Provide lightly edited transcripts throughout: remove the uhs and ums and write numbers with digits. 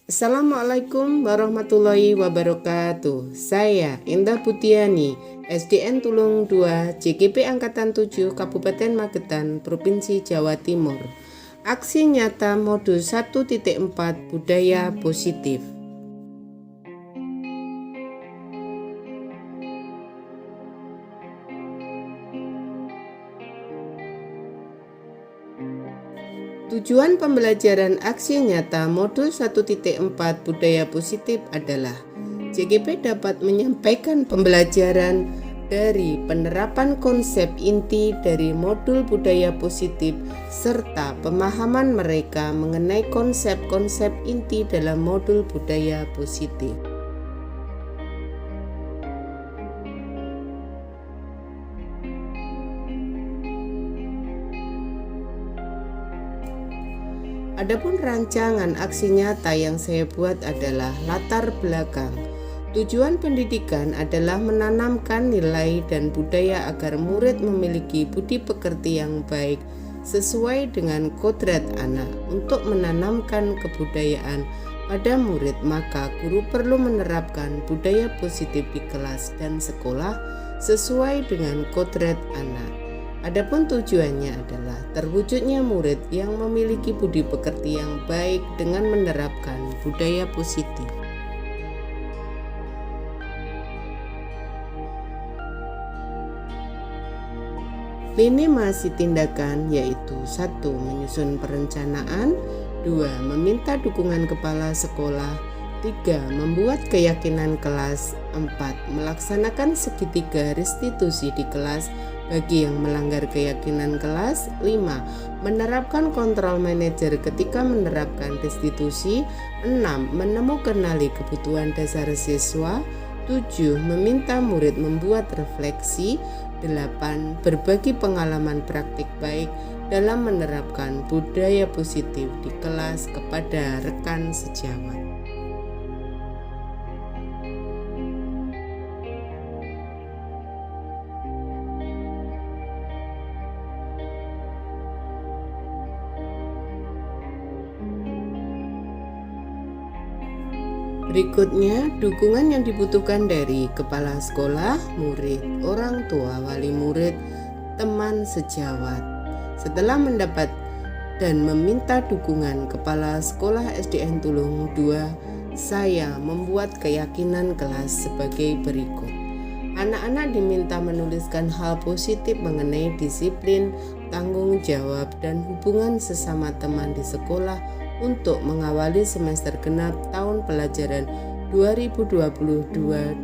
Assalamualaikum warahmatullahi wabarakatuh. Saya Indah Putiani, SDN Tulung 2, JGP Angkatan 7, Kabupaten Magetan, Provinsi Jawa Timur. Aksi nyata modul 1.4 Budaya Positif. Tujuan pembelajaran aksi nyata modul 1.4 Budaya Positif adalah JGP dapat menyampaikan pembelajaran dari penerapan konsep inti dari modul budaya positif serta pemahaman mereka mengenai konsep-konsep inti dalam modul budaya positif. Adapun rancangan aksi nyata yang saya buat adalah latar belakang. Tujuan pendidikan adalah menanamkan nilai dan budaya agar murid memiliki budi pekerti yang baik sesuai dengan kodrat anak. Untuk menanamkan kebudayaan pada murid, maka guru perlu menerapkan budaya positif di kelas dan sekolah sesuai dengan kodrat anak. Adapun tujuannya adalah terwujudnya murid yang memiliki budi pekerti yang baik dengan menerapkan budaya positif. Lini masa tindakan yaitu 1. Menyusun perencanaan, 2. Meminta dukungan kepala sekolah, 3. Membuat keyakinan kelas, 4. Melaksanakan segitiga restitusi di kelas bagi yang melanggar keyakinan kelas, 5. Menerapkan kontrol manajer ketika menerapkan restitusi, 6. Menemukanali kebutuhan dasar siswa, 7. Meminta murid membuat refleksi, 8. Berbagi pengalaman praktik baik dalam menerapkan budaya positif di kelas kepada rekan sejawat. Berikutnya, dukungan yang dibutuhkan dari kepala sekolah, murid, orang tua, wali murid, teman sejawat. Setelah mendapat dan meminta dukungan kepala sekolah SDN Tulung 2, saya membuat keyakinan kelas sebagai berikut. Anak-anak diminta menuliskan hal positif mengenai disiplin, tanggung jawab, dan hubungan sesama teman di sekolah untuk mengawali semester genap tahun pelajaran 2022-2023.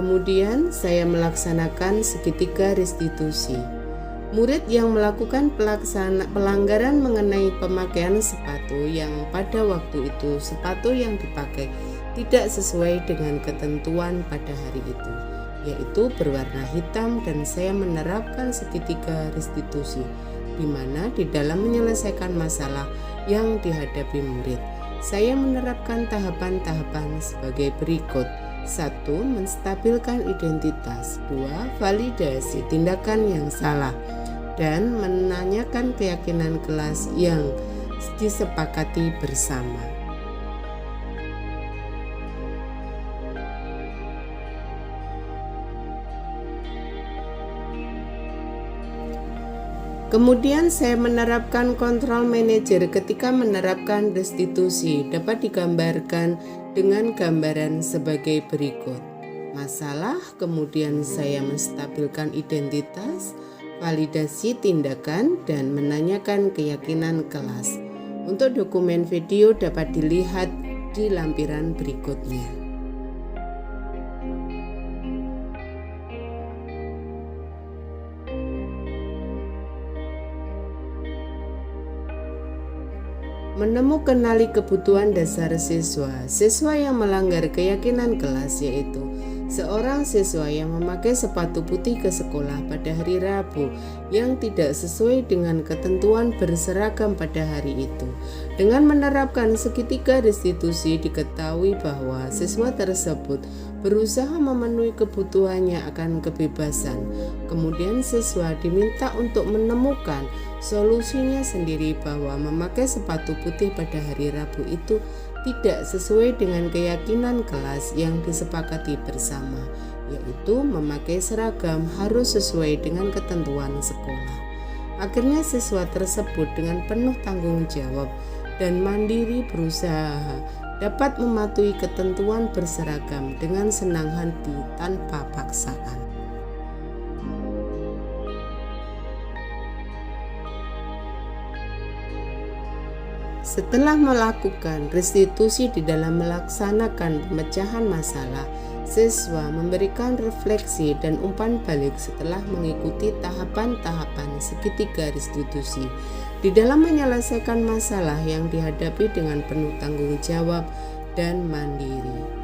Kemudian saya melaksanakan segitiga restitusi. Murid yang melakukan pelanggaran mengenai pemakaian sepatu yang pada waktu itu sepatu yang dipakai tidak sesuai dengan ketentuan pada hari itu, yaitu berwarna hitam, dan saya menerapkan segitiga restitusi, di mana di dalam menyelesaikan masalah yang dihadapi murid, saya menerapkan tahapan-tahapan sebagai berikut. 1. Menstabilkan identitas, 2. Validasi tindakan yang salah, dan menanyakan keyakinan kelas yang disepakati bersama. Kemudian saya menerapkan kontrol manajer ketika menerapkan restitusi. Dapat digambarkan dengan gambaran sebagai berikut. Masalah, kemudian saya menstabilkan identitas, validasi tindakan, dan menanyakan keyakinan kelas. Untuk dokumen video dapat dilihat di lampiran berikutnya. Menemukanali kebutuhan dasar siswa. Siswa yang melanggar keyakinan kelas yaitu Seorang siswa yang memakai sepatu putih ke sekolah pada hari Rabu yang tidak sesuai dengan ketentuan berseragam pada hari itu. Dengan menerapkan segitiga restitusi, diketahui bahwa siswa tersebut berusaha memenuhi kebutuhannya akan kebebasan. Kemudian siswa diminta untuk menemukan solusinya sendiri bahwa memakai sepatu putih pada hari Rabu itu tidak sesuai dengan keyakinan kelas yang disepakati bersama, yaitu memakai seragam harus sesuai dengan ketentuan sekolah. Akhirnya siswa tersebut dengan penuh tanggung jawab dan mandiri berusaha dapat mematuhi ketentuan berseragam dengan senang hati tanpa paksaan. Setelah melakukan restitusi di dalam melaksanakan pemecahan masalah, siswa memberikan refleksi dan umpan balik setelah mengikuti tahapan-tahapan segitiga restitusi di dalam menyelesaikan masalah yang dihadapi dengan penuh tanggung jawab dan mandiri.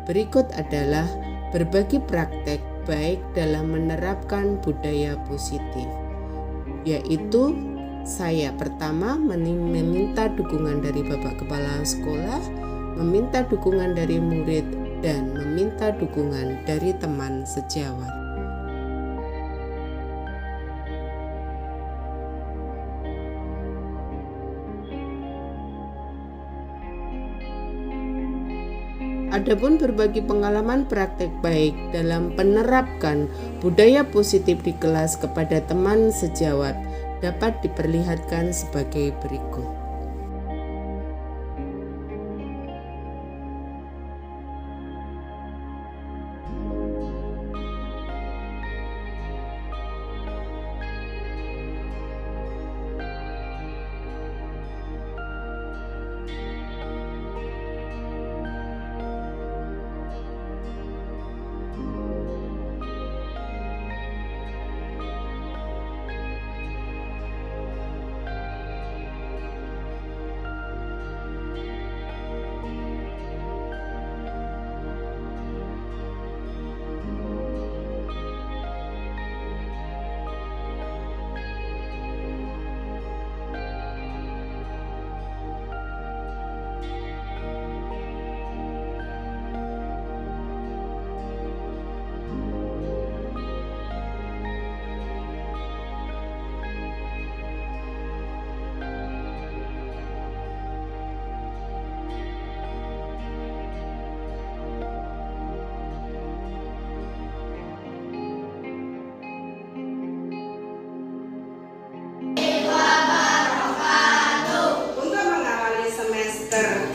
Berikut adalah berbagi praktek baik dalam menerapkan budaya positif, yaitu saya pertama meminta dukungan dari Bapak Kepala Sekolah, meminta dukungan dari murid, dan meminta dukungan dari teman sejawat. Adapun berbagi pengalaman praktek baik dalam menerapkan budaya positif di kelas kepada teman sejawat dapat diperlihatkan sebagai berikut.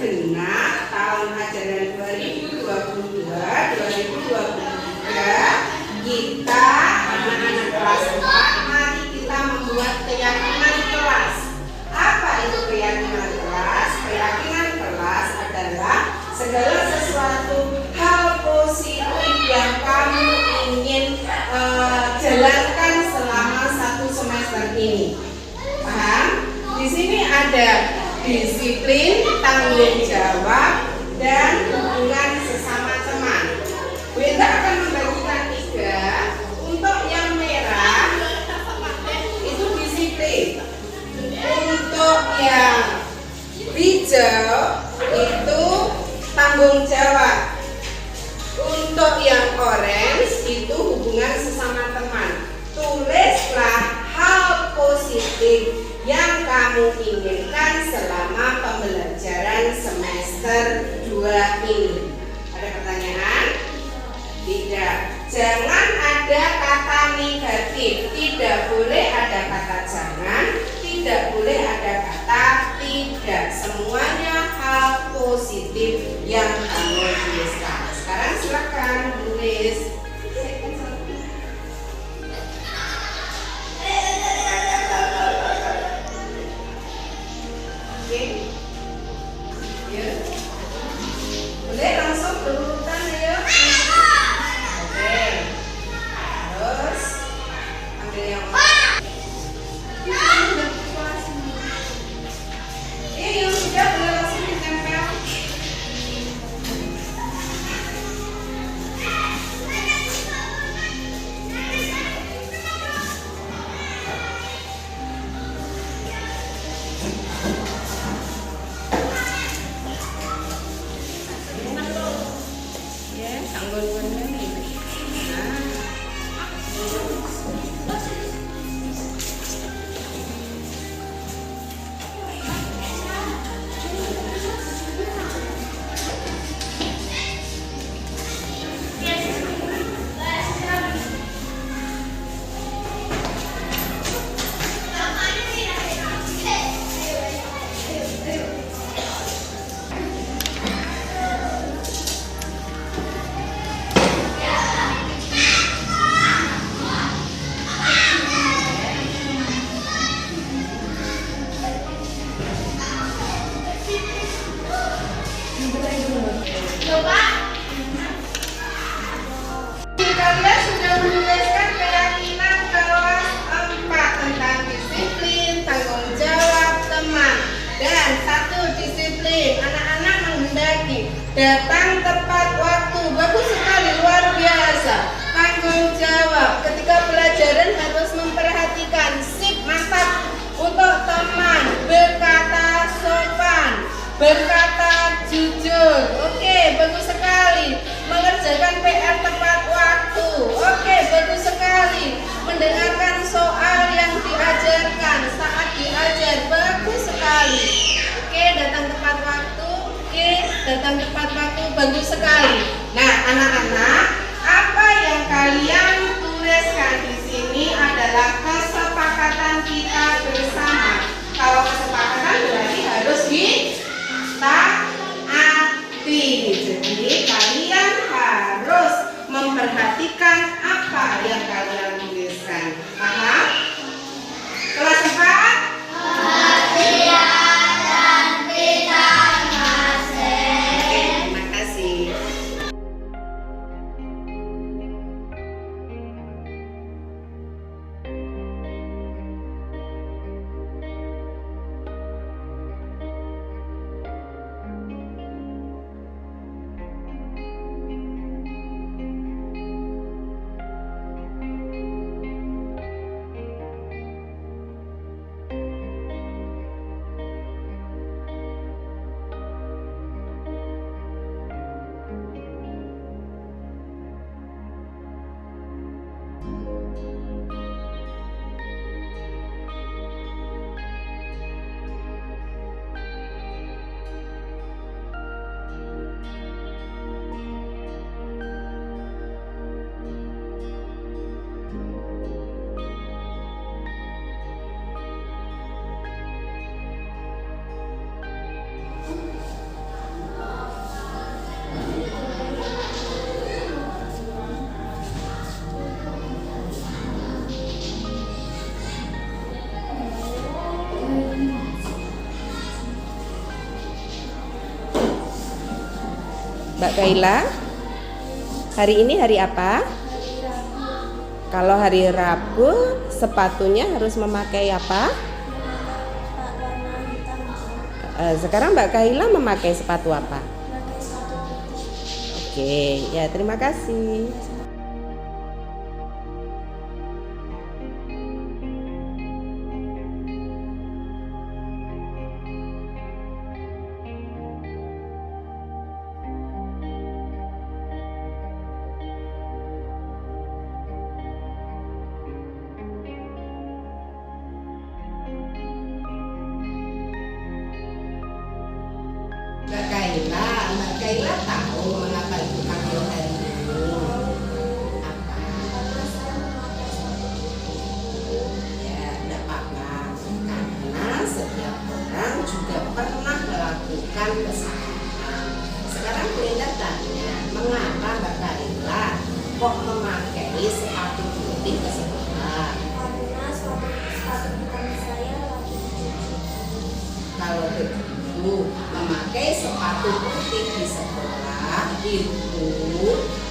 Genap tahun ajaran 2022-2023, kita anak-anak kelas 4, mari kita membuat keyakinan kelas. Apa itu keyakinan kelas? Keyakinan kelas adalah segala sesuatu hal positif yang kamu ingin jalankan selama 1 semester ini. Paham? Di sini ada disiplin, tanggung jawab, dan hubungan sesama teman. Kita akan membagikan 3. Untuk yang merah itu disiplin. Untuk yang hijau itu tanggung jawab. Untuk yang orange itu hubungan sesama teman. Tulislah hal positif yang kamu inginkan selama pembelajaran semester 2 ini. Ada pertanyaan? Tidak. Jangan ada kata negatif. Tidak boleh ada kata jangan. Tidak boleh ada kata tidak. Semuanya hal positif yang kamu tuliskan. Sekarang silakan tulis. Boleh langsung berurutan ya. Oke. bagus sekali. Nah, anak-anak, apa yang kalian tuliskan di sini adalah kesepakatan kita bersama. Kalau kesepakatan berarti harus ditaati. Jadi kalian harus memperhatikan apa yang kalian tuliskan. Paham? Kelas 4? Mbak Kaila, hari ini hari apa? Kalau hari Rabu, sepatunya harus memakai apa? Sekarang Mbak Kaila memakai sepatu apa? Oke, ya terima kasih. Mbak Kaila tahu mengapa dipanggil hari ini? Apa? Ya, tidak apa-apa. Karena setiap orang juga pernah melakukan kesalahan. Sekarang Brenda tanya, mengapa Mbak Kaila kok memakai sepatu putih ke sekolah? Karena sepatu hitam saya lagi dicuci. Kalau begitu, memakai sepatu putih di sekolah itu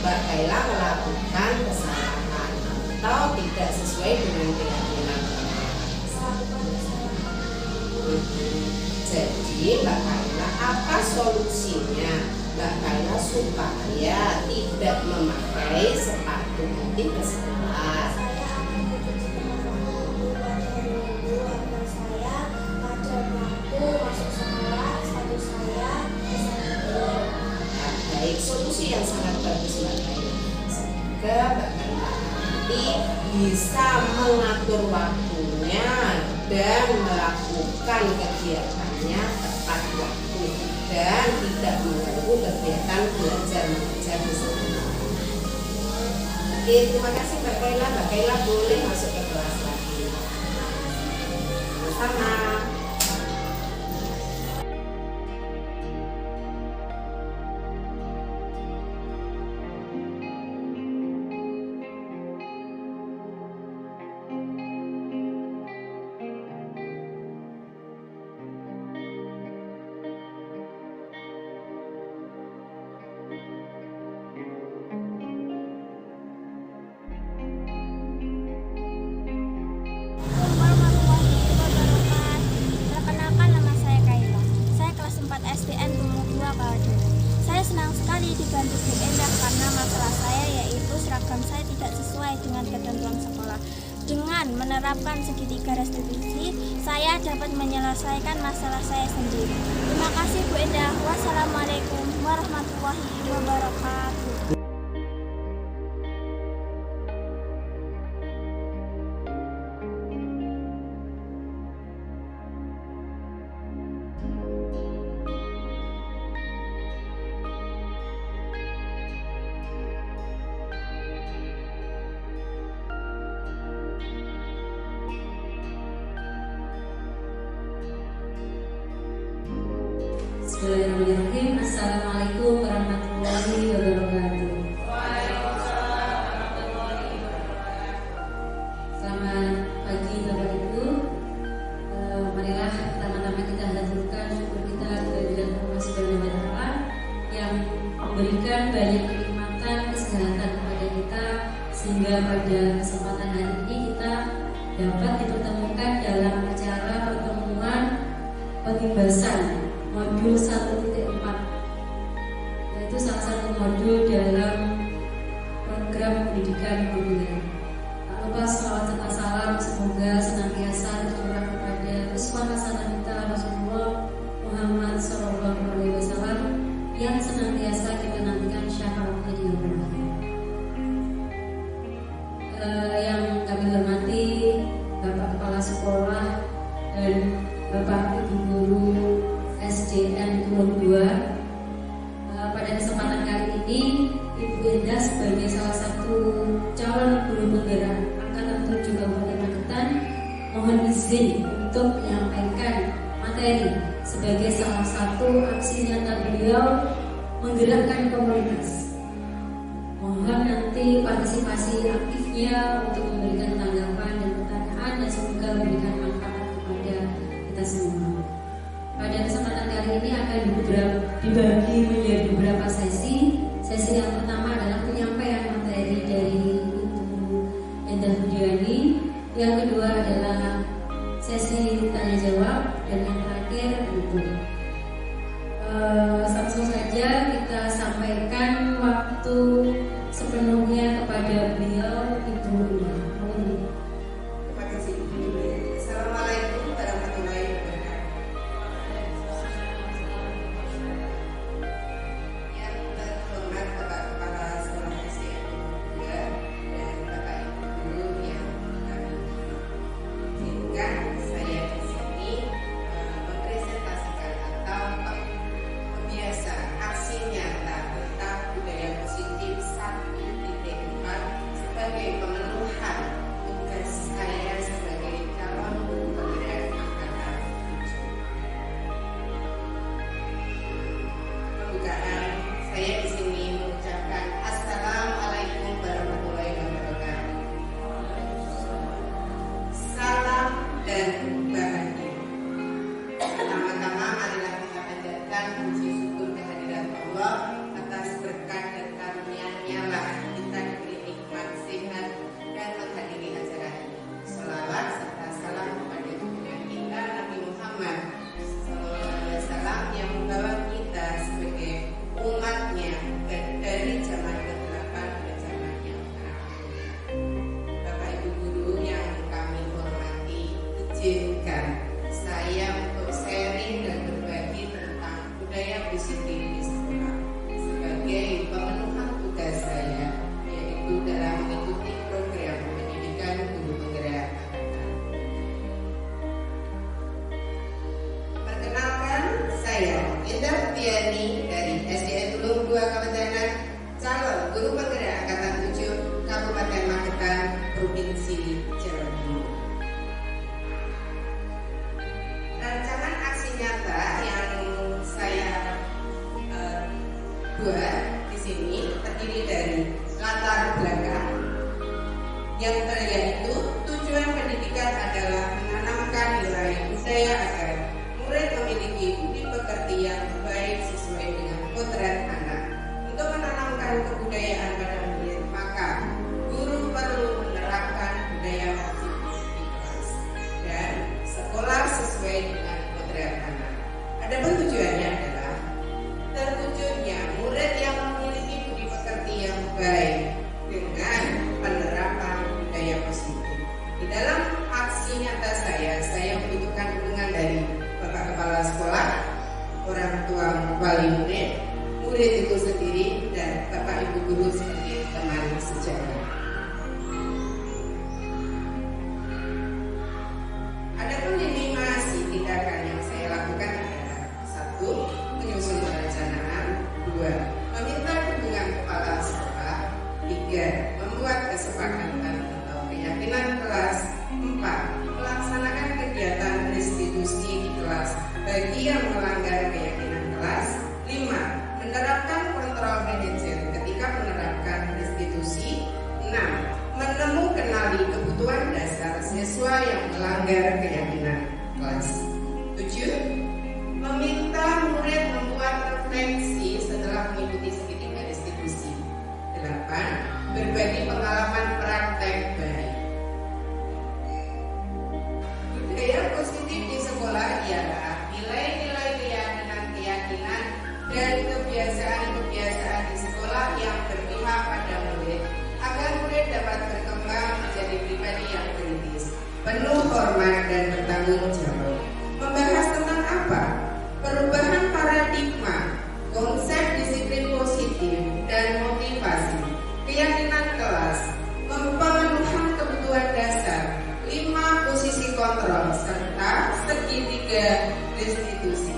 Mbak Kaila melakukan kesalahan atau tidak sesuai dengan keyakinan Jadi Mbak Kaila, apa solusinya Mbak Kaila supaya tidak memakai sepatu putih ke sekolah? Saya akan mencuci dengan waktu pada minggu agar saya pada waktu masuk sekolah sepatu saya bisa dibuat. Baik, solusi yang sangat bagus Mbak Kaila. Semoga Mbak Kaila nanti bisa mengatur waktunya dan melakukan kegiatannya tepat waktu dan tidak mengganggu kegiatan belajar mengajar di sekolah. Oke, terima kasih Mbak Kaila. Mbak Kaila boleh masuk ke kelas lagi. Sama-sama. Warahmatullahi wabarakatuh. Perkenalkan, nama saya Kaila. Saya kelas 4 SDN Bungu 2 Kaldu. Saya senang sekali dibantu Bu Endah karena masalah saya yaitu seragam saya tidak sesuai dengan ketentuan sekolah. Dengan menerapkan segitiga restitusi, saya dapat menyelesaikan masalah saya sendiri. Terima kasih Bu Endah. Wassalamualaikum warahmatullahi wabarakatuh. Bismillahirrahmanirrahim. Assalamualaikum warahmatullahi wabarakatuh. Selamat pagi Bapak Ibu. Marilah pertama-tama kita haturkan syukur kita kehadirat Allah Subhanahu wa Ta'ala yang memberikan banyak kenikmatan kesehatan kepada kita, sehingga pada kesempatan hari ini kita dapat dipertemukan dalam acara pertemuan pembahasan modul 1.4, yaitu salah satu modul dalam program pendidikan moduler. Tak lupa salawat serta salam semoga senantiasa tercurah kepada uswah hasanah kita Rasulullah Muhammad SAW yang senantiasa kita nantikan syafaatnya di yaumil akhir. Yang kami hormati Bapak Kepala Sekolah dan Bapak Ibu Guru SDN Tulung 2. Pada kesempatan kali ini Ibu Endah sebagai salah satu calon guru penggerak Angkatan 7 Kabupaten Magetan mohon izin untuk menyampaikan materi sebagai salah satu aksi nyata beliau menggerakkan komunitas. Mohon nanti partisipasi aktifnya untuk memberikan tanggapan dan pertanyaan dan semoga memberikan manfaat kepada kita semua. Pada kesempatan kali ini akan dibagi menjadi beberapa sesi. Sesi yang pertama adalah penyampaian materi dari Ibu Endah Budiani. Yang kedua adalah sesi tanya jawab, dan yang terakhir buku. Langsung saja kita sampaikan waktu sepenuhnya kepada beliau, Ibu Endah. Terima kasih. Assalamualaikum warahmatullahi wabarakatuh. Yang terhormat Bapak Kepala Sekolah SDN 2 dan Bapak Ibu Guru yang kami izinkan saya di sini mempresentasikan atau membiasakan aksi nyata tentang budaya positif 1.4 sebagai pemenuhan tugas saya sebagai calon guru penggerak angkatan 7. Pembukaan saya di sini mengucapkan Assalamualaikum warahmatullahi wabarakatuh. Salam dan bahagia. Pertama-tama marilah kita panjatkan puji syukur kehadirat Allah atas berkat dan karunia-Nya lah kita diberi nikmat sehat dan menghadiri acara ini. Selawat serta salam kepada junjungan kita Nabi Muhammad SAW yang membawa kita sebagai umatnya dari zaman ke-8 ke zaman yang terakhir. Bapak Ibu Guru yang kami hormati, izinkan saya untuk sharing dan berbagi tentang budaya positif di sekolah sebagai pemenuhan tugas saya, yaitu dalam mengikuti program pendidikan guru penggerak angkatan. Perkenalkan, saya Endah Budiani dari SDN Tulung 2 Kabupaten, calon guru penggerak angkatan 7 Kabupaten Magetan, Provinsi Jawa Timur. Rancangan aksi nyata yang saya buat di sini terdiri dari latar belakang yang yaitu tujuan pendidikan adalah menanamkan nilai budaya agar murid memiliki budi pekerti yang baik sesuai dengan kodrat anak. Untuk menanamkan kebudayaan pada murid, maka guru perlu menerapkan budaya positif di kelas dan sekolah sesuai dengan kodrat anak. Adapun tujuannya adalah terwujudnya murid yang memiliki budi pekerti yang baik dengan penerapan budaya positif. Di dalam aksi nyata saya membutuhkan dukungan dari Bapak Kepala Sekolah, orang tua wali murid, murid itu sendiri, dan Bapak Ibu Guru sebagai teman sejarah. Adapun animasi tindakan yang saya lakukan adalah 1. Menyusun perencanaan, 2. Meminta dukungan kepala sekolah, 3. Membuat kesepakatan atau keyakinan kelas, 4. Melaksanakan kegiatan restitusi di kelas bagi yang melanggar keyakinan kelas, pagar keyakinan kelas. 7. Meminta murid membuat refleksi setelah mengikuti segitiga restitusi. 8. Berbagi pengalaman praktek baik. Budaya positif di sekolah ialah nilai-nilai keyakinan dan kebiasaan-kebiasaan di sekolah yang berpihak pada murid agar murid dapat berkembang menjadi pribadi yang kritis, penuh hormat dan bertanggung jawab. Membahas tentang apa? Perubahan paradigma, konsep disiplin positif dan motivasi, keyakinan kelas, pemenuhan kebutuhan dasar, 5 posisi kontrol, serta segitiga restitusi.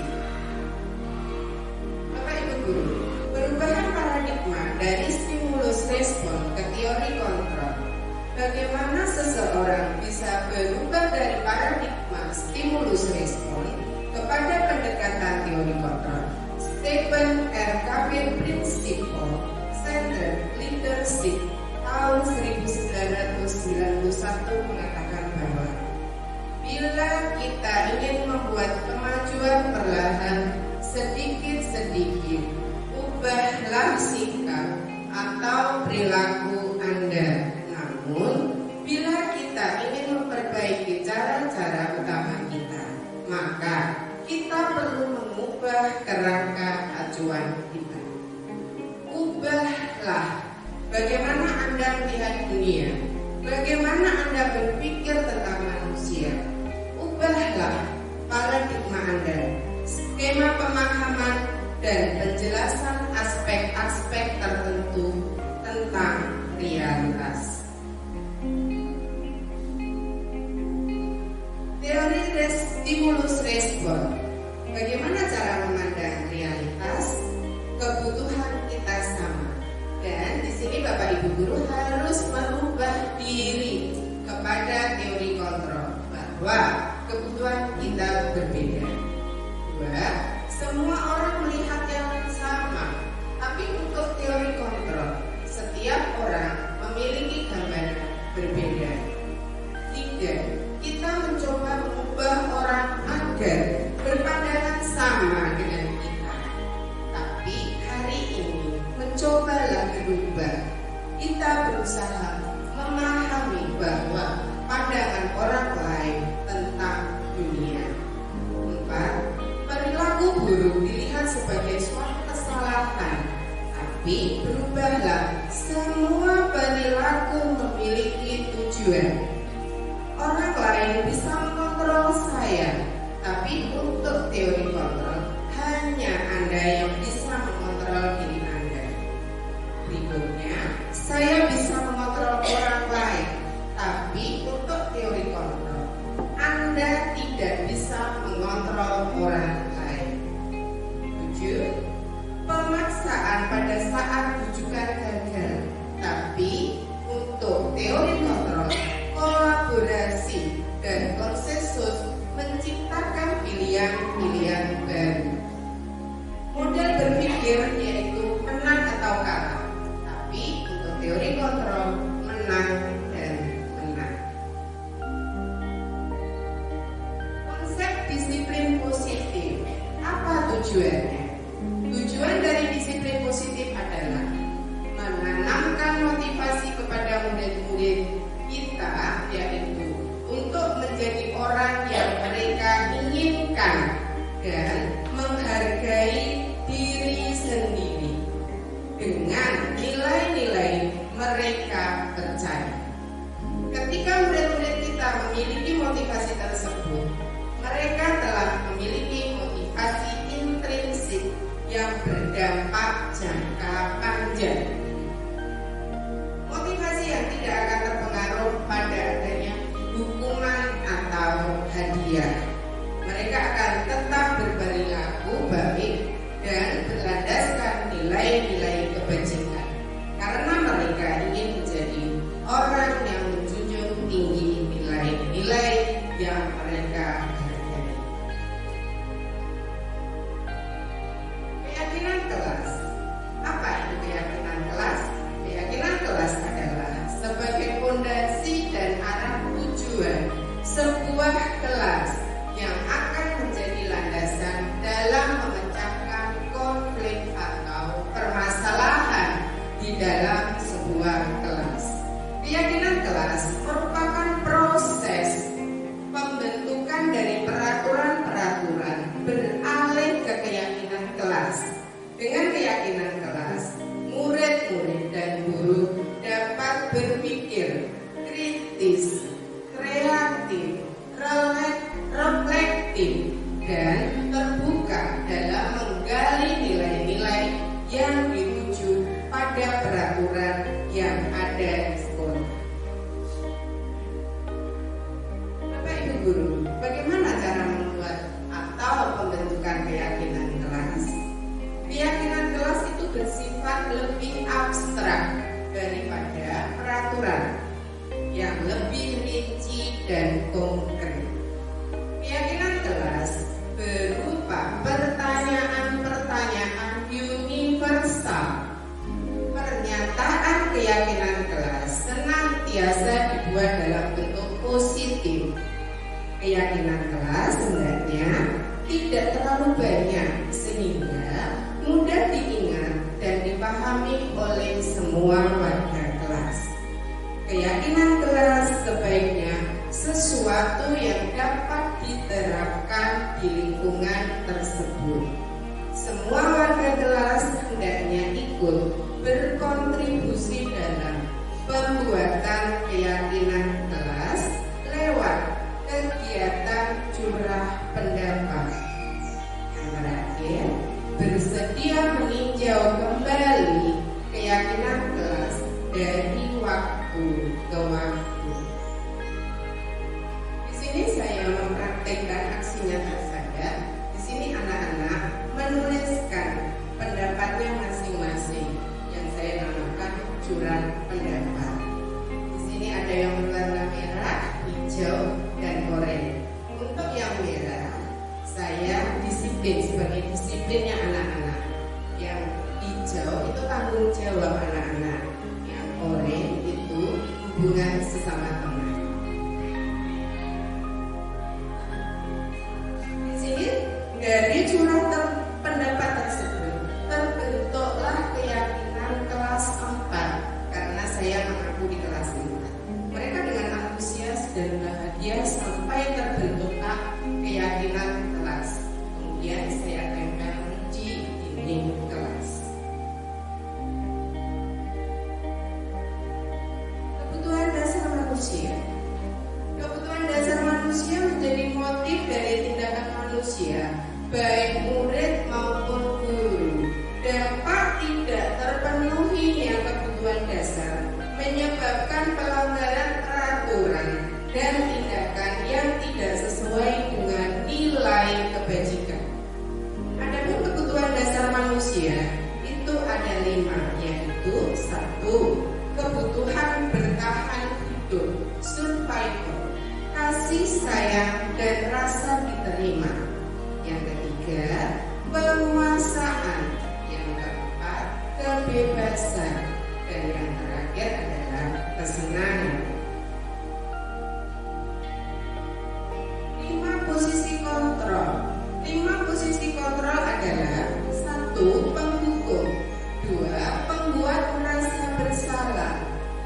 Bapak Ibu Guru, perubahan paradigma dari stimulus respon ke teori kontrol. Bagaimana seseorang bisa berubah dari paradigma stimulus respon kepada pendekatan teori kontrol? Stephen R. Covey Principle Centered Leadership tahun 1991 mengatakan bahwa bila kita ingin membuat kemajuan perlahan sedikit-sedikit, ubahlah sikap atau perilaku Anda. Namun, bila kita ingin memperbaiki cara-cara utama kita, maka kita perlu mengubah kerangka acuan kita. Ubahlah bagaimana Anda melihat dunia, bagaimana Anda berpikir tentang manusia. Ubahlah paradigma Anda, skema pemahaman dan penjelasan aspek-aspek tertentu tentang realitas. Teori stimulus respon. Bagaimana cara memandang realitas? Kebutuhan kita sama. Dan di sini Bapak Ibu Guru harus merubah diri kepada teori kontrol bahwa kebutuhan kita berbeda. 2. Semua orang melihat yang sama, tapi untuk teori kontrol setiap orang memiliki gambaran berbeda. 3. Kita mencoba mengubah orang agar berpandangan sama dengan kita. Tapi hari ini mencobalah berubah. Kita berusaha memahami bahwa pandangan orang lain tentang dunia. 4. Perilaku buruk dilihat sebagai suatu kesalahan. Tapi berubahlah, semua perilaku memiliki tujuan. Orang lain bisa mengontrol saya, tapi untuk teori kontrol hanya Anda yang bisa mengontrol diri Anda. Berikutnya, saya bisa mengontrol orang lain, tapi untuk teori kontrol Anda tidak bisa mengontrol orang lain. 7. Pemaksaan pada saat rujukan gagal, tapi untuk teori kontrol kolaborasi dan konsensus menciptakan pilihan-pilihan baru. Model berpikir yaitu menang atau kalah, tapi untuk teori kontrol menang dan menang. Konsep disiplin positif, apa tujuannya? Tujuan dari disiplin positif adalah menanamkan motivasi kepada murid-murid kita, yaitu untuk menjadi orang yang mereka inginkan dan menghargai diri sendiri dengan nilai-nilai mereka percaya. Ketika murid-murid kita memiliki motivasi tersebut, mereka telah memiliki motivasi intrinsik yang berdampak jangka panjang. Motivasi yang tidak akan terpengaruh pada adanya hukuman atau hadiah. Mereka akan tetap berperilaku baik dan berlandaskan nilai-nilai kebajikan, karena mereka ingin menjadi orang yang menjunjung tinggi nilai-nilai yang mereka hargai. Keyakinan kelas. Apa itu keyakinan kelas? kelas merupakan proses pembentukan dari peraturan-peraturan beralih ke keyakinan kelas. Dengan keyakinan kelas, murid-murid dan guru dapat berpikir kritis, kreatif, reflektif, dan terbuka dalam menggali nilai-nilai yang dirujuk pada peraturan yang ada di sekolah. Bapak Ibu Guru, bagaimana cara membuat atau pembentukan keyakinan kelas? Keyakinan kelas itu bersifat lebih abstrak daripada peraturan yang lebih rinci dan konkret. Keyakinan kelas berupa pertanyaan-pertanyaan universal. Pernyataan keyakinan kelas senantiasa dibuat dalam bentuk positif. Keyakinan kelas sebenarnya tidak terlalu banyak sehingga mudah diingat dan dipahami oleh semua warga kelas. Keyakinan kelas sebaiknya sesuatu yang dapat diterapkan di lingkungan tersebut. Semua warga kelas hendaknya ikut berkontribusi dalam pembuatan keyakinan kelas lewat kegiatan curah pendapat. Yang terakhir, bersedia meninjau kembali keyakinan kelas dari waktu ke waktu. Di sini saya mempraktikkan aksi nyata saya. Di sini anak-anak menuliskan pendapatnya masing-masing yang saya namakan curah pendapat. Di sini ada yang berwarna merah, hijau, dan oranye. Untuk yang merah, saya disiplin sebagai disiplinnya anak-anak. Yang hijau itu tanggung jawab anak-anak. Yang oranye itu hubungan sesama teman. Di sini dari curah pendapat tersebut terbentuklah keyakinan kelas 4 karena saya mengaku di kelas 4. Mereka dengan antusias dan bahagia sampai terbentuklah keyakinan kelas. Kemudian saya tempel di dinding kelas. Kebutuhan dasar manusia. Kebutuhan dasar manusia menjadi motif dari tindakan manusia, baik murid maupun guru. Dapat tidak terpenuhinya kebutuhan dasar menyebabkan pelanggaran peraturan dan tindakan yang tidak sesuai dengan nilai kebajikan. Adapun kebutuhan dasar manusia itu ada 5, yaitu 1. Kebutuhan bertahan hidup, survival, kasih sayang dan rasa diterima. Yang ketiga, penguasaan. Yang keempat, kebebasan. Dan yang terakhir adalah kesenangan. 5 posisi kontrol. 5 posisi kontrol adalah 1. Penghukum, 2. Pembuat merasa bersalah,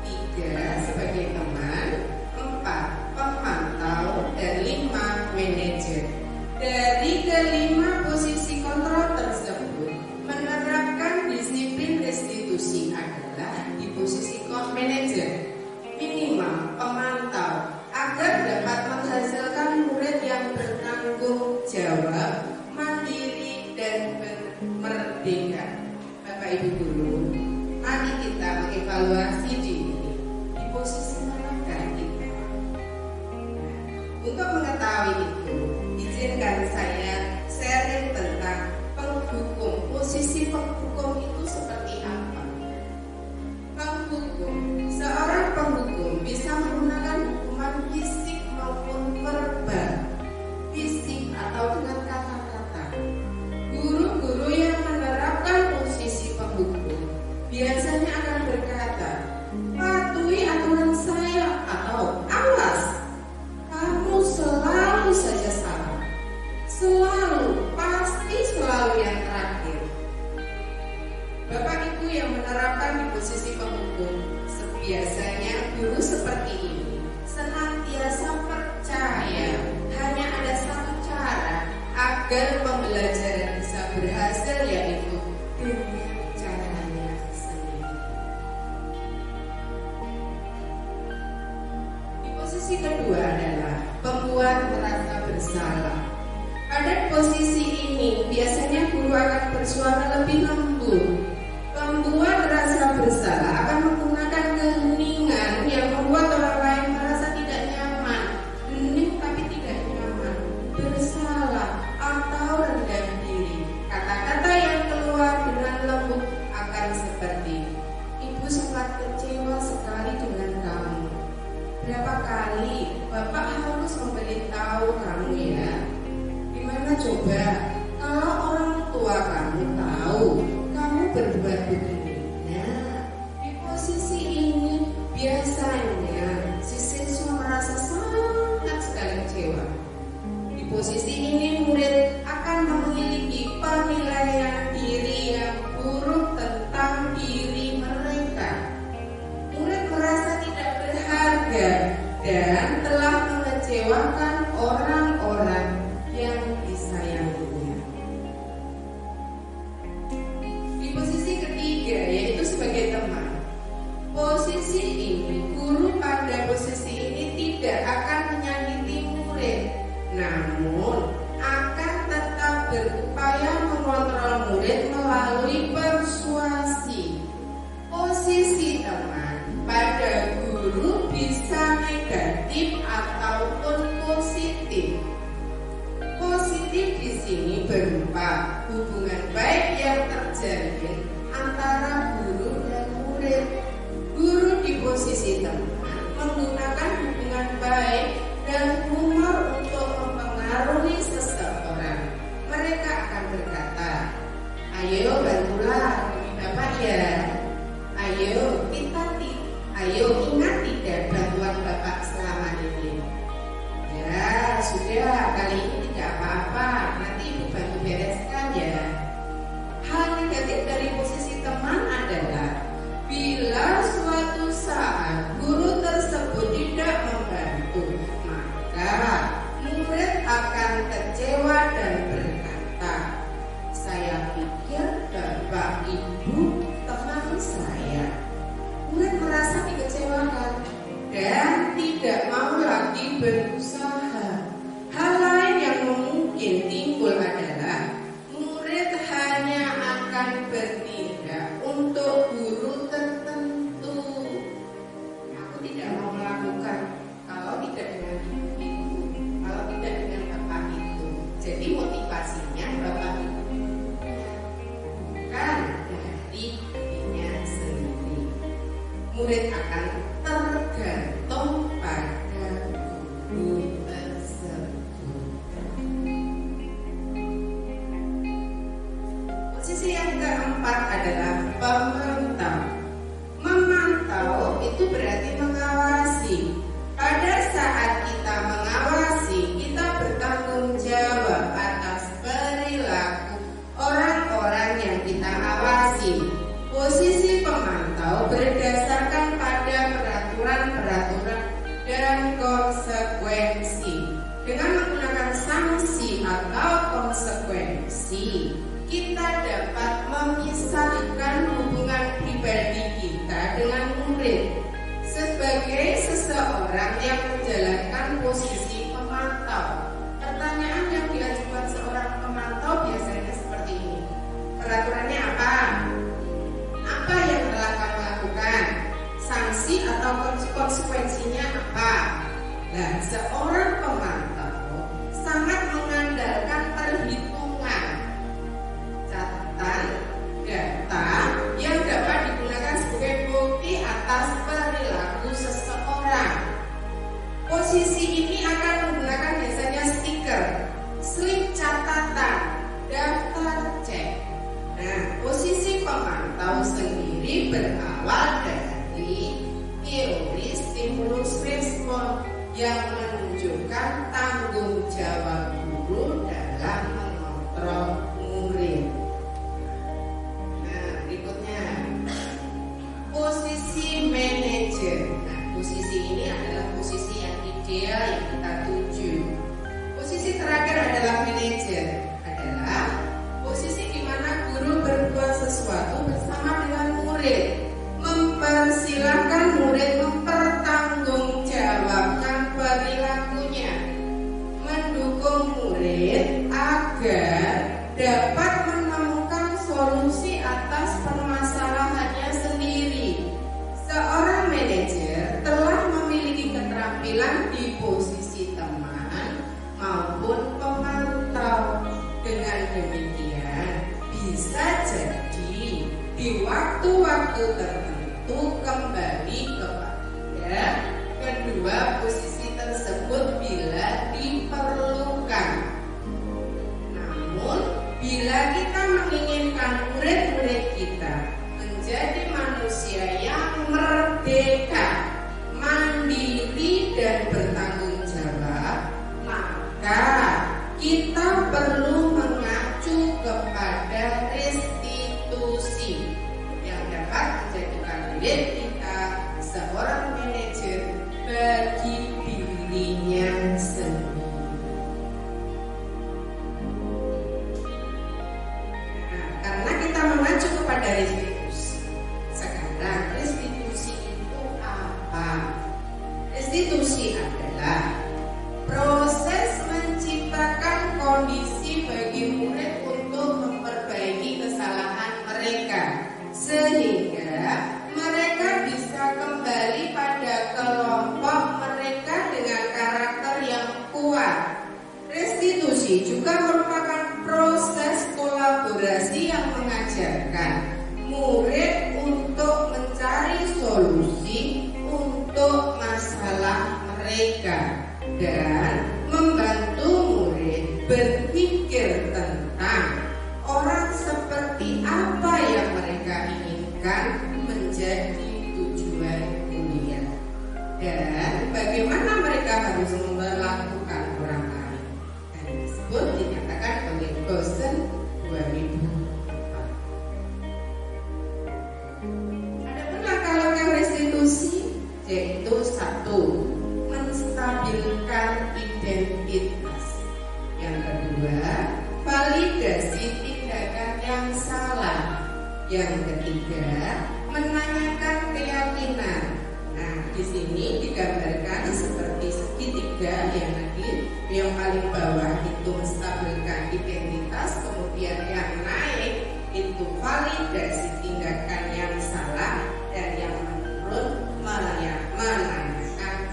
3. Sebagai teman, 4. Pemantau, dan 5. Manajer. Dari kelima posisi kontrol tersebut, menerapkan disiplin restitusi adalah di posisi manajer, minimal pemantau, agar dapat menghasilkan murid yang bertanggung jawab, mandiri, dan merdeka. Bapak Ibu Guru, mari kita mengevaluasi diri. Di posisi manakah kita? Untuk mengetahui itu, izinkan saya sharing tentang penghukum. Posisi penghukum itu seperti apa? Penghukum, seorang penghukum bisa menggunakan hukuman fisik maupun verbal. Fisik atau dengan kata-kata. Guru-guru yang menerapkan posisi penghukum biasanya akan berkata, patuhi aturan saya, atau awas, kamu selalu saja salah. Selalu, pasti selalu yang terakhir. Bapak Ibu yang menerapkan di posisi penghukum, biasanya guru seperti ini. Posisi kedua adalah pembuat merasa bersalah. Pada posisi ini biasanya guru akan bersuara lebih lembut. Pembuat rasa bersalah akan menggunakan keheningan yang membuat orang lain merasa tidak nyaman. Hening tapi tidak nyaman, bersalah atau rendah diri. Kata-kata yang keluar dengan lembut akan seperti, "Ibu sangat kecewa sekali dengan kamu. Berapa kali Bapak harus memberitahu kamu ya? Gimana coba kalau orang tua kamu tahu kamu berbuat begini?" Nah, di posisi ini biasanya si siswa merasa sangat sekali kecewa. Di posisi ini murid akan memiliki penilaian diri yang buruk tentang diri mereka. Murid merasa tidak berharga dan telah mengecewakan orang-orang yang disayanginya. Di posisi ketiga, yaitu sebagai teman. Posisi ini, guru pada posisi ini tidak akan menyakiti murid, namun akan tetap berupaya mengontrol murid melalui persuasi. Posisi teman pada guru bisa negatif ataupun positif. Positif di sini berupa hubungan baik yang terjalin antara guru dan murid. Guru di posisi teman menggunakan hubungan baik dan humor untuk mempengaruhi seseorang. Mereka akan berkata, "Ayo bantulah Bapak ya. Ayo ingat tidak bantuan Bapak selama ini. Ya sudah, kali ini tidak apa-apa. Nanti Ibu bantu bereskan ya." Hal negatif dari posisi teman adalah bila suatu saat guru tersebut tidak membantu, maka murid akan kecewa dan berkata, "Saya pikir Bapak Ibu teman saya." Murid merasa dikecewakan dan tidak mau lagi berusaha. Hal lain yang mungkin timbul adalah murid hanya akan bertindak untuk guru tertentu. Aku tidak mau melakukan kalau tidak dengan ibu, kalau tidak dengan bapak itu. Jadi motivasinya bapak itu bukan dari dirinya sendiri. Murid akan tergantung pada guru tersebut. Posisi yang keempat adalah pemantau. Memantau itu berarti mengawasi. Pada saat kita mengawasi, kita bertanggung jawab atas perilaku orang-orang yang kita awasi. Posisi pemantau berdasarkan pada peraturan-peraturan dan konsekuensi. Dengan menggunakan sanksi atau konsekuensi, kita dapat memisahkan hubungan pribadi kita dengan murid sebagai seseorang yang menjalankan posisi pemantau. Pertanyaan yang diajukan seorang pemantau biasanya seperti ini. Peraturannya apa? Apa yang telah kamu lakukan? Sanksi atau konsekuensinya apa? Nah, seorang pemantau sangat mengandalkan perhitungan, catatan, data yang dapat digunakan sebagai bukti atas perilaku seseorang. Posisi ini akan menggunakan biasanya stiker, slip catatan, daftar cek. Nah, posisi pemantau sendiri berawal dari teori stimulus respon yang menunjukkan tanggung jawab guru dalam mengontrol murid. Nah, berikutnya posisi manajer. Nah, posisi ini adalah posisi yang ideal yang kita tuju. Posisi terakhir adalah manajer, adalah posisi di mana guru berbuat sesuatu bersama dengan murid, mempersilahkan murid mempertanggungjawabkan waktu tertentu kembali kepada kedua posisi tersebut bila diperlukan. Namun, bila kita menginginkan murid-murid kita menjadi manusia yang merdeka, mandiri dan bertanggung jawab, maka kita perlu mengacu kepada restitusi yang dapat menjadikan murid kita seorang manajer bagi dirinya sendiri. Nah, karena kita mengacu kepada restitusi, sekarang restitusi itu apa? Restitusi adalah proses menciptakan kondisi bagi murid untuk memperbaiki kesalahan mereka, sehingga mereka bisa kembali pada kelompok mereka dengan karakter yang kuat. Restitusi juga merupakan proses kolaborasi yang mengajarkan murid untuk mencari solusi untuk masalah mereka dan membantu murid berpikir tentang orang seperti apa yang mereka inginkan menjadi tujuan kuliah dan bagaimana mereka harus memperlakukan orang lain. Dan disebut dinyatakan oleh Gosen 2004. Adapun langkah-langkah restitusi yaitu 1. Menstabilkan identitas. Yang kedua, validasi tindakan yang salah. Yang ketiga, menanyakan keyakinan. Nah, di sini digambarkan seperti segitiga yang tadi, yang paling bawah itu menstabilkan identitas, kemudian yang naik itu validasi tindakan yang salah, dan yang menurun menanyakan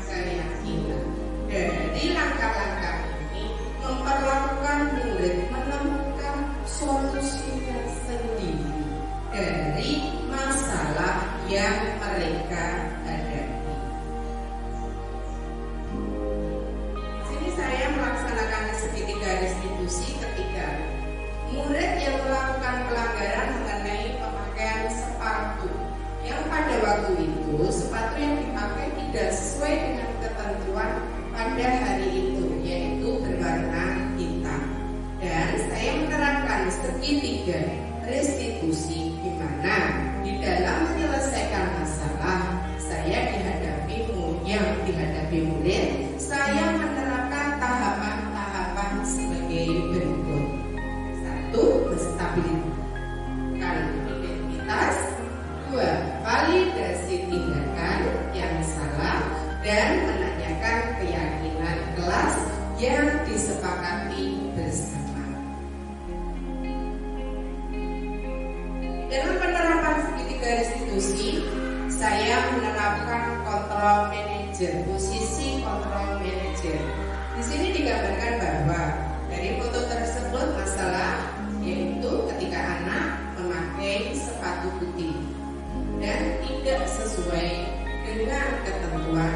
keyakinan. Dari langkah-langkah ini memperlakukan murid menemukan solusinya sendiri dari masalah yang mereka hadapi. Sini saya melaksanakan segitiga restitusi ketika murid yang melakukan pelanggaran mengenai pemakaian sepatu yang pada waktu itu sepatu yang dipakai tidak sesuai dengan ketentuan pada hari itu, yaitu berwarna hitam. Dan saya menerapkan segitiga restitusi di mana di dalam menyelesaikan masalah yang dihadapi murid, saya menerapkan tahapan-tahapan sebagai berikut. 1. Menstabilkan identitas. 2. Validasi tindakan yang salah dan menanyakan keyakinan kelas yang disepakati bersama. Dalam penerapan segitiga restitusi, saya menerapkan kontrol manajer, posisi kontrol manajer. Di sini digambarkan bahwa dari foto tersebut masalah yaitu ketika anak memakai sepatu putih dan tidak sesuai dengan ketentuan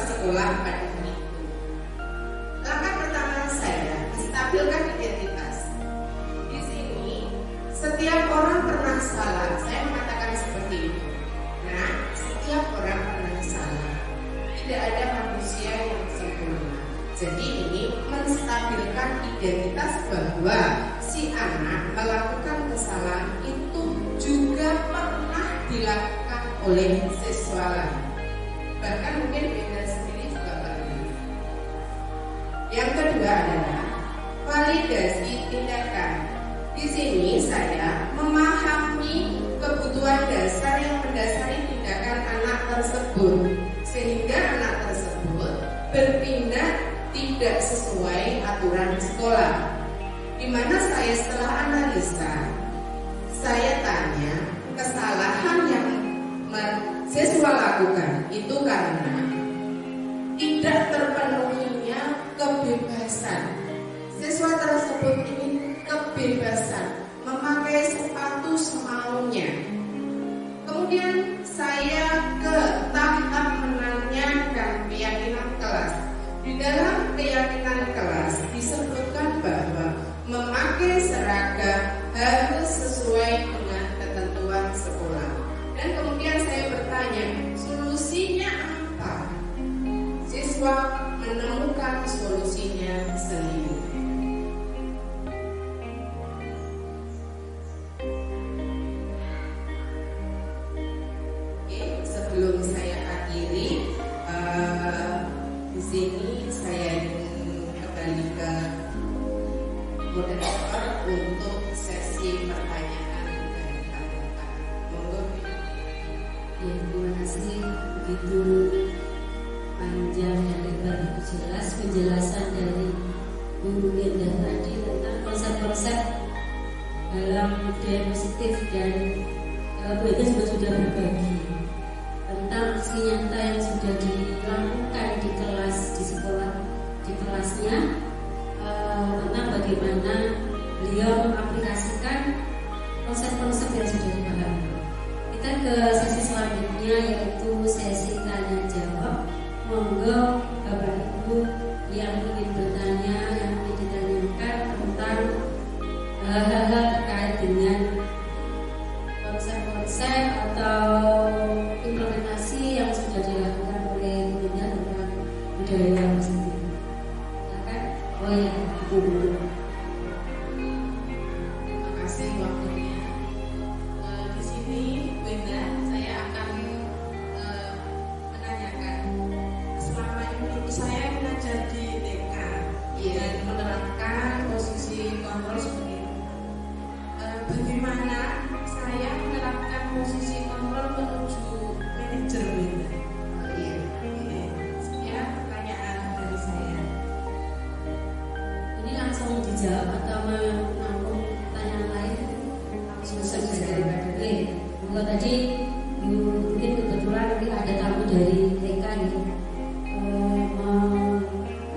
sekolah pada hari itu. Langkah pertama saya menstabilkan identitas. Di sini setiap orang pernah salah. Saya mengatakan seperti itu. Nah, setiap orang pernah salah. Tidak ada manusia yang sempurna. Jadi ini menstabilkan identitas bahwa si anak melakukan kesalahan itu juga pernah dilakukan oleh siswa lain. Bahkan mungkin beda sendiri juga pernah. Yang kedua adalah validasi tindakan. Di sini saya memahami kebutuhan dasar yang mendasari tindakan anak tersebut, sehingga anak tersebut bertindak tidak sesuai aturan sekolah. Di mana saya setelah analisa, saya tanya kesalahan yang siswa lakukan itu karena tidak terpenuhinya kebebasan. Siswa tersebut ingin kebebasan memakai sepatu semaunya. Kemudian saya ke tahap menanyakan keyakinan kelas. Di dalam keyakinan kelas disebutkan bahwa memakai seragam harus sesuai dengan ketentuan sekolah. Dan kemudian saya bertanya, solusinya apa? Siswa menemukan solusinya sendiri. Sebelum saya akhiri, di sini saya ingin kembali ke moderator untuk sesi pertanyaan dan tanggapan. Monggo. Ya, terima kasih. Begitu panjang dan lebar jelas penjelasan dari Bu Indah tadi tentang konsep-konsep dalam budaya positif, dan Bu Indah juga sudah berbagi tentang aksi nyata yang sudah dilakukan di kelas, di sekolah, di kelasnya, tentang bagaimana beliau mengaplikasikan konsep-konsep yang sudah dipahami. Kita ke sesi selanjutnya, yaitu sesi tanya jawab. Monggo Bapak Ibu yang ingin bertanya, yang ingin ditanyakan tentang hal-hal terkait dengan konsep-konsep atau implementasi yang sudah dilakukan oleh Bunda tentang budaya positif. Silakan. Oh ya, Bu. Terima kasih waktunya. Di sini Bunda, saya akan menanyakan, selama ini saya belajar di TK dan menerapkan posisi kontrol seperti itu. Bagaimana saya menerapkan posisi kontrol menuju manajer Bunda? Ya, pertanyaan dari saya. Ini langsung dijawab atau menampung pertanyaan lain? Langsung saja daripada tadi mungkin kebetulan nanti ada tamu dari TK gitu.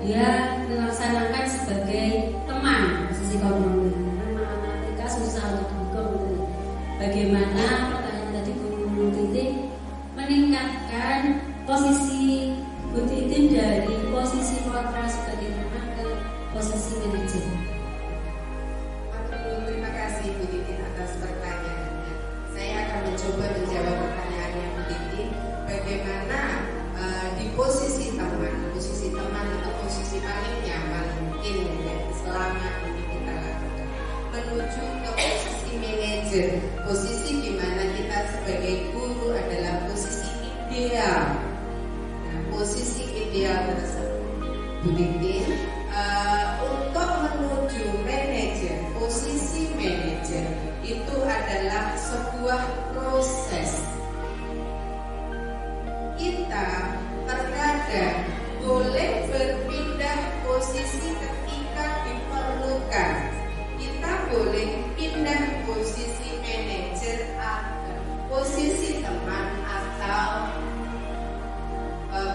Dia melaksanakan sebagai teman posisi kontrol. Anak-anak TK susah untuk dihukum. Bagaimana pertanyaan tadi Bu Titin meningkatkan posisi Bu Titin dari posisi kontrol sebagai teman ke posisi manajer? Terima kasih Bu Titin atas pertanyaannya. Saya akan mencoba menjawab pertanyaannya Bu Titin. Bagaimana di posisi teman itu posisi paling nyaman mungkin ya, selama ini kita lakukan, menuju ke posisi manajer, posisi di mana kita sebagai guru adalah posisi ideal. Nah, posisi ideal tersebut Bu Titin untuk menuju manajer, posisi manajer itu adalah sebuah proses. Kita terkadang boleh berpindah posisi ketika diperlukan. Kita boleh pindah posisi manajer atau posisi teman atau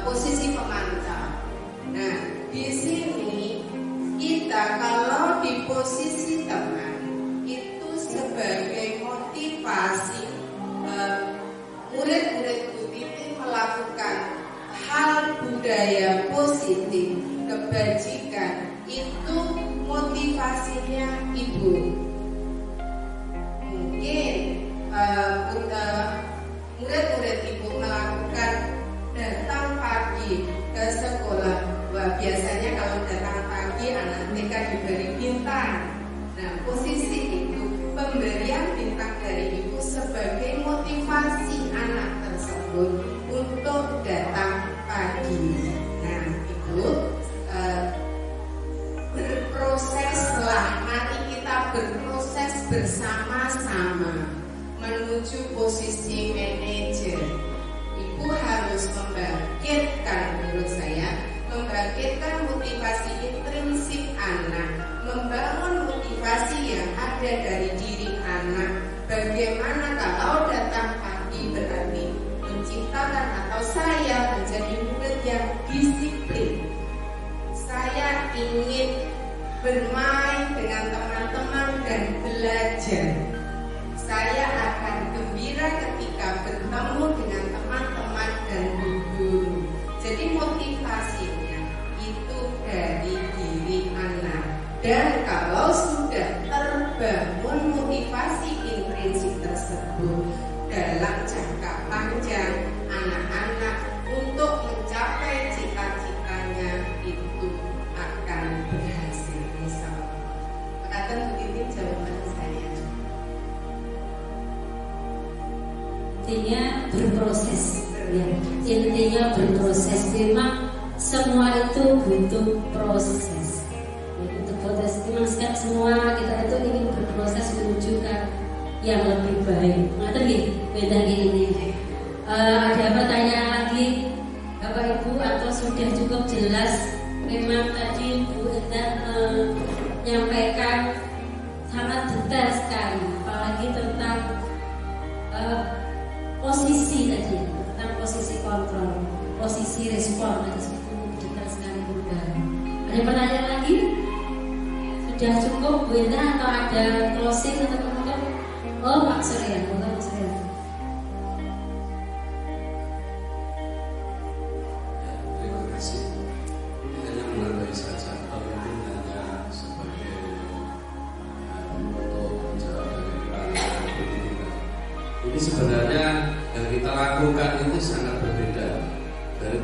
posisi pemantau. Nah, di sini kita kalau di posisi teman itu sebagai motivasi murid-murid Bu Titin melakukan hal budaya positif, kebajikan, itu motivasinya Ibu. Mungkin murid-murid Ibu melakukan datang pagi ke sekolah. Wah, biasanya kalau datang pagi anak TK diberi bintang. Nah, posisi itu pemberian bintang dari Ibu sebagai motivasi anak tersebut untuk datang pagi. Nah, Ibu berproseslah. Mari kita berproses bersama-sama menuju posisi manajer. Ibu harus membangkitkan, menurut saya, membangkitkan motivasi intrinsik anak, membangun motivasi yang ada dari diri anak. Bagaimana kalau datang pagi berarti menciptakan atau saya menjadi murid yang disiplin. Saya ingin bermain dengan teman-teman dan belajar. Intinya berproses. Memang semua itu butuh proses. Butuh proses. Memang semua kita itu ingin berproses menuju ke yang lebih baik. Ngerti beda gini. Ada pertanyaan lagi, Bapak Ibu, atau sudah cukup jelas? Memang tadi Bu Indah menyampaikan sangat detail sekali, apalagi tentang posisi tadi, tentang posisi kontrol, posisi respon, tadi cukup detail sekali Bu Indah. Ada pertanyaan lagi? Sudah cukup Bu Indah atau ada closing atau penutup? Oh, Pak Surya, Pak Surya. Ini sebenarnya yang kita lakukan itu sangat berbeda. Dari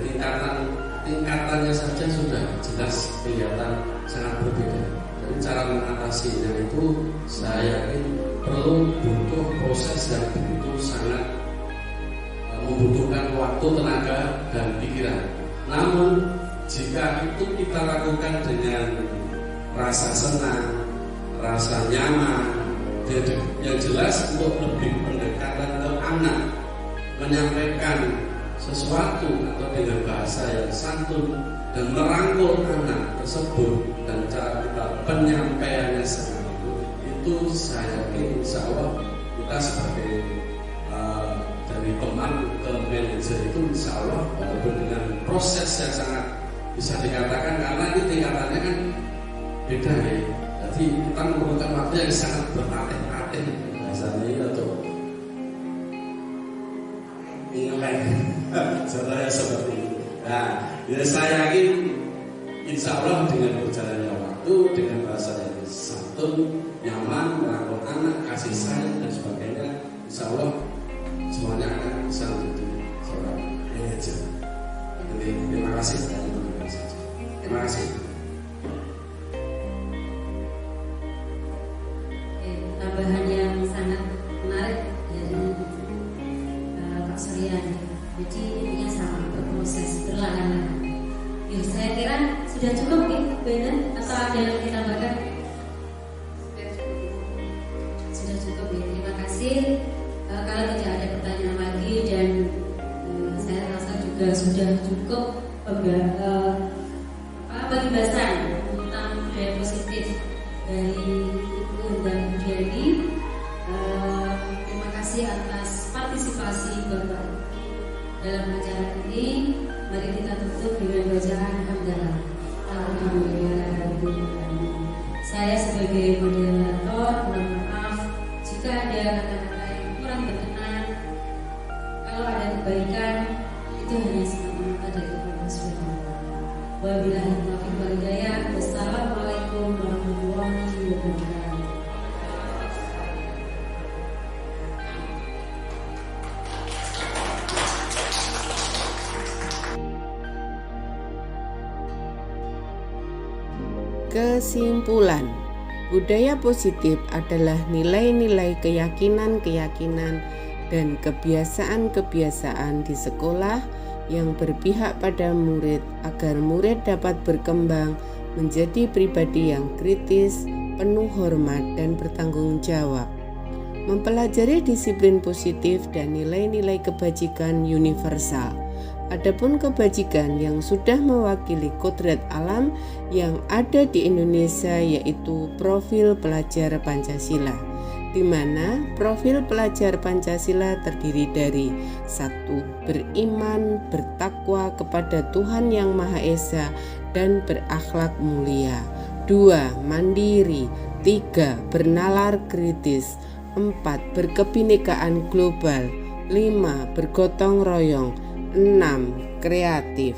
tingkatannya saja sudah jelas kelihatan sangat berbeda. Jadi cara mengatasinya itu saya yakin perlu butuh proses yang begitu sangat membutuhkan waktu, tenaga, dan pikiran. Namun jika itu kita lakukan dengan rasa senang, rasa nyaman, yang jelas untuk lebih pendekatan ke anak, menyampaikan sesuatu atau dengan bahasa yang santun dan merangkul anak tersebut, dan cara kita penyampaiannya itu saya yakin insya Allah kita sebagai dari teman ke manajer itu insya Allah walaupun dengan proses yang sangat bisa dikatakan, karena itu tingkatannya kan beda ya. Jadi kita memerlukan waktu yang sangat berlatih-latih bahasanya atau ingat contohnya seperti itu. Nah, ya saya yakin insya Allah dengan berjalannya waktu, dengan bahasa yang santun, nyaman, merangkul anak, kasih sayang dan sebagainya, insya Allah semuanya akan bisa menjadi seorang manajer. Jadi terima kasih. Terima kasih. Tambahan yang sangat menarik dari Pak Surya. Jadi ini sama, berproses, berlahan-lahan. Ya, saya kira sudah cukup ya, benar? Atau ada yang ditambahkan? Sudah cukup ya, terima kasih. Kalau tidak ada pertanyaan lagi dan saya rasa juga sudah cukup pembahasan tentang budaya positif dari dan Budiani. Terima kasih atas partisipasi Bapak dalam acara ini. Mari kita tutup dengan bacaan hamdalah. Alhamdulillah. Saya sebagai moderator mohon maaf jika ada kata-kata yang kurang berkenan. Kalau ada kebaikan itu hanya semata-mata dari Allah Subhanahu wa taala. Wabillahi taufiq wal hidayah. Wassalamualaikum warahmatullahi wabarakatuh. Kesimpulan, budaya positif adalah nilai-nilai keyakinan-keyakinan dan kebiasaan-kebiasaan di sekolah yang berpihak pada murid agar murid dapat berkembang menjadi pribadi yang kritis, penuh hormat dan bertanggung jawab. Mempelajari disiplin positif dan nilai-nilai kebajikan universal. Adapun kebajikan yang sudah mewakili kodrat alam yang ada di Indonesia yaitu profil pelajar Pancasila, di mana profil pelajar Pancasila terdiri dari 1. Beriman, bertakwa kepada Tuhan Yang Maha Esa dan berakhlak mulia. 2. Mandiri. 3. Bernalar kritis. 4. Berkebinekaan global. 5. Bergotong royong. 6. Kreatif.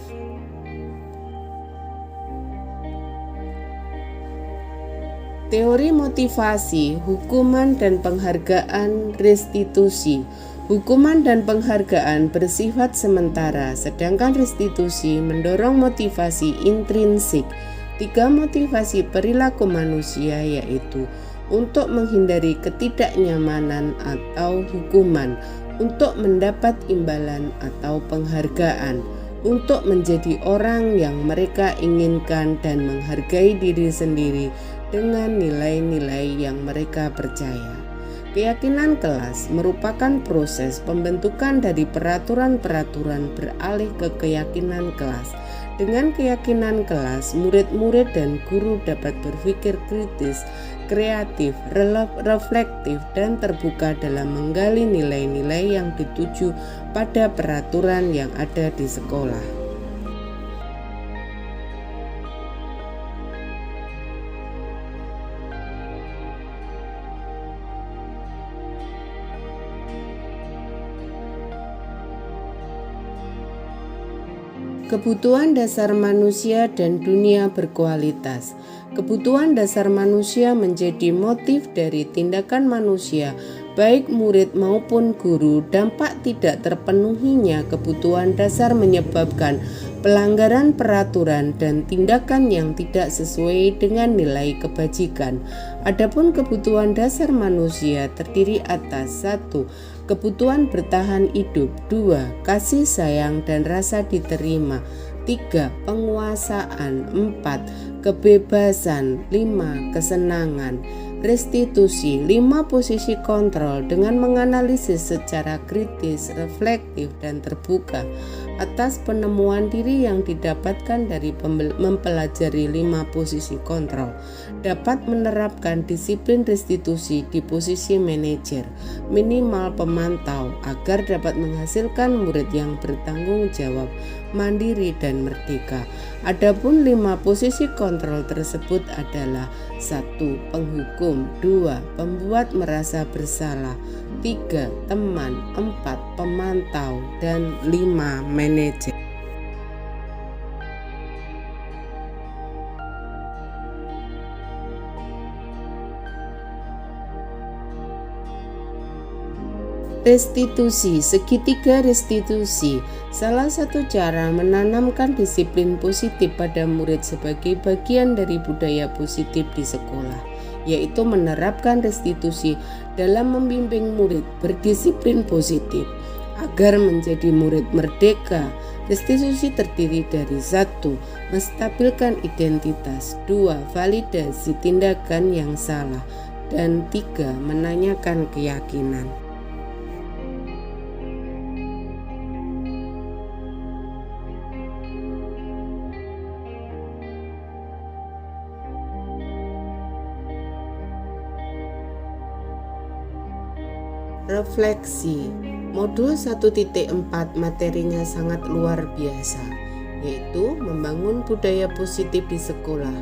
Teori motivasi, hukuman dan penghargaan restitusi. Hukuman dan penghargaan bersifat sementara, sedangkan restitusi mendorong motivasi intrinsik. 3 motivasi perilaku manusia yaitu untuk menghindari ketidaknyamanan atau hukuman, untuk mendapat imbalan atau penghargaan, untuk menjadi orang yang mereka inginkan dan menghargai diri sendiri dengan nilai-nilai yang mereka percaya. Keyakinan kelas merupakan proses pembentukan dari peraturan-peraturan beralih ke keyakinan kelas. Dengan keyakinan kelas, murid-murid dan guru dapat berpikir kritis, kreatif, reflektif, dan terbuka dalam menggali nilai-nilai yang dituju pada peraturan yang ada di sekolah. Kebutuhan dasar manusia dan dunia berkualitas. Kebutuhan dasar manusia menjadi motif dari tindakan manusia, baik murid maupun guru. Dampak tidak terpenuhinya kebutuhan dasar menyebabkan pelanggaran peraturan dan tindakan yang tidak sesuai dengan nilai kebajikan. Adapun kebutuhan dasar manusia terdiri atas 1. Kebutuhan bertahan hidup, 2. Kasih sayang dan rasa diterima, 3. Penguasaan, 4. Kebebasan, 5. Kesenangan. Restitusi, 5. Posisi kontrol dengan menganalisis secara kritis, reflektif, dan terbuka atas penemuan diri yang didapatkan dari mempelajari 5 posisi kontrol. Dapat menerapkan disiplin restitusi di posisi manajer, minimal pemantau, agar dapat menghasilkan murid yang bertanggung jawab, mandiri, dan merdeka. Adapun 5 posisi kontrol tersebut adalah 1. Penghukum, 2. Pembuat merasa bersalah, 3. Teman, 4. Pemantau, dan 5. Manajer. Restitusi, segitiga restitusi. Salah satu cara menanamkan disiplin positif pada murid sebagai bagian dari budaya positif di sekolah, yaitu menerapkan restitusi dalam membimbing murid berdisiplin positif agar menjadi murid merdeka. Restitusi terdiri dari 1. Menstabilkan identitas, 2. Validasi tindakan yang salah, dan 3. Menanyakan keyakinan. Refleksi. Modul 1.4 materinya sangat luar biasa, yaitu membangun budaya positif di sekolah.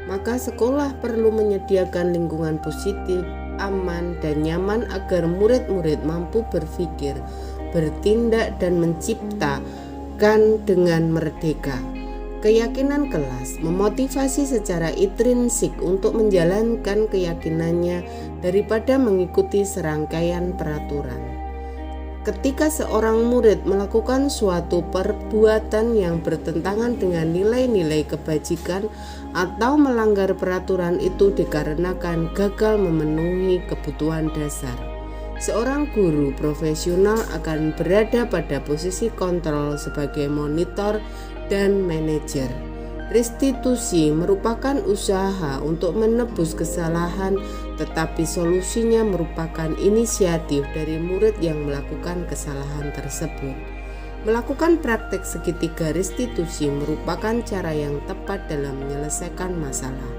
Maka sekolah perlu menyediakan lingkungan positif, aman, dan nyaman agar murid-murid mampu berpikir, bertindak, dan menciptakan dengan merdeka. Keyakinan kelas memotivasi secara intrinsik untuk menjalankan keyakinannya daripada mengikuti serangkaian peraturan. Ketika seorang murid melakukan suatu perbuatan yang bertentangan dengan nilai-nilai kebajikan atau melanggar peraturan itu dikarenakan gagal memenuhi kebutuhan dasar, seorang guru profesional akan berada pada posisi kontrol sebagai monitor dan manajer. Restitusi merupakan usaha untuk menebus kesalahan, tetapi solusinya merupakan inisiatif dari murid yang melakukan kesalahan tersebut. Melakukan praktek segitiga restitusi merupakan cara yang tepat dalam menyelesaikan masalah.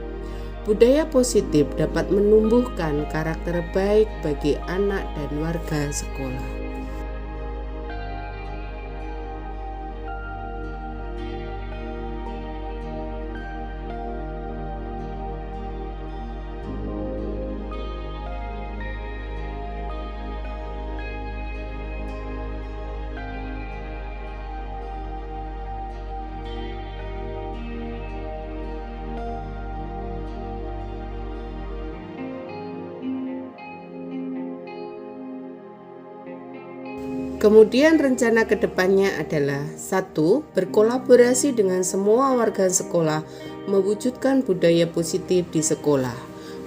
Budaya positif dapat menumbuhkan karakter baik bagi anak dan warga sekolah. Kemudian rencana kedepannya adalah 1. Berkolaborasi dengan semua warga sekolah mewujudkan budaya positif di sekolah.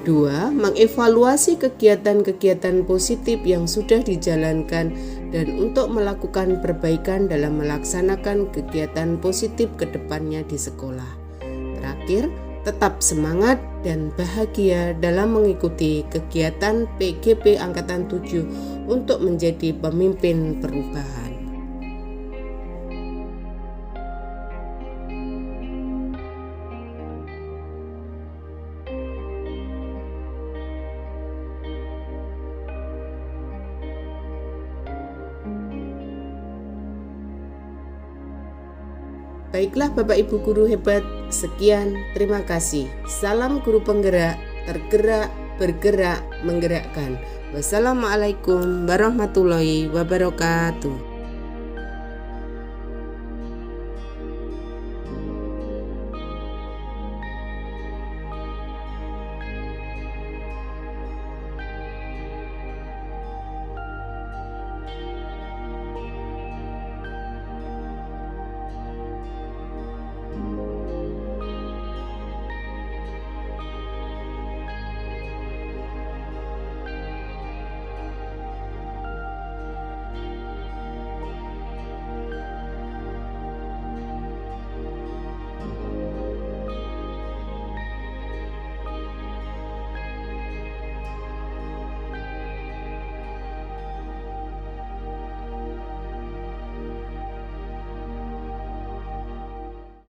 2. Mengevaluasi kegiatan-kegiatan positif yang sudah dijalankan dan untuk melakukan perbaikan dalam melaksanakan kegiatan positif ke depannya di sekolah. Terakhir, tetap semangat dan bahagia dalam mengikuti kegiatan PGP Angkatan 7 untuk menjadi pemimpin perubahan. Baiklah Bapak Ibu guru hebat, sekian, terima kasih. Salam guru penggerak, tergerak, bergerak, menggerakkan. Wassalamualaikum warahmatullahi wabarakatuh.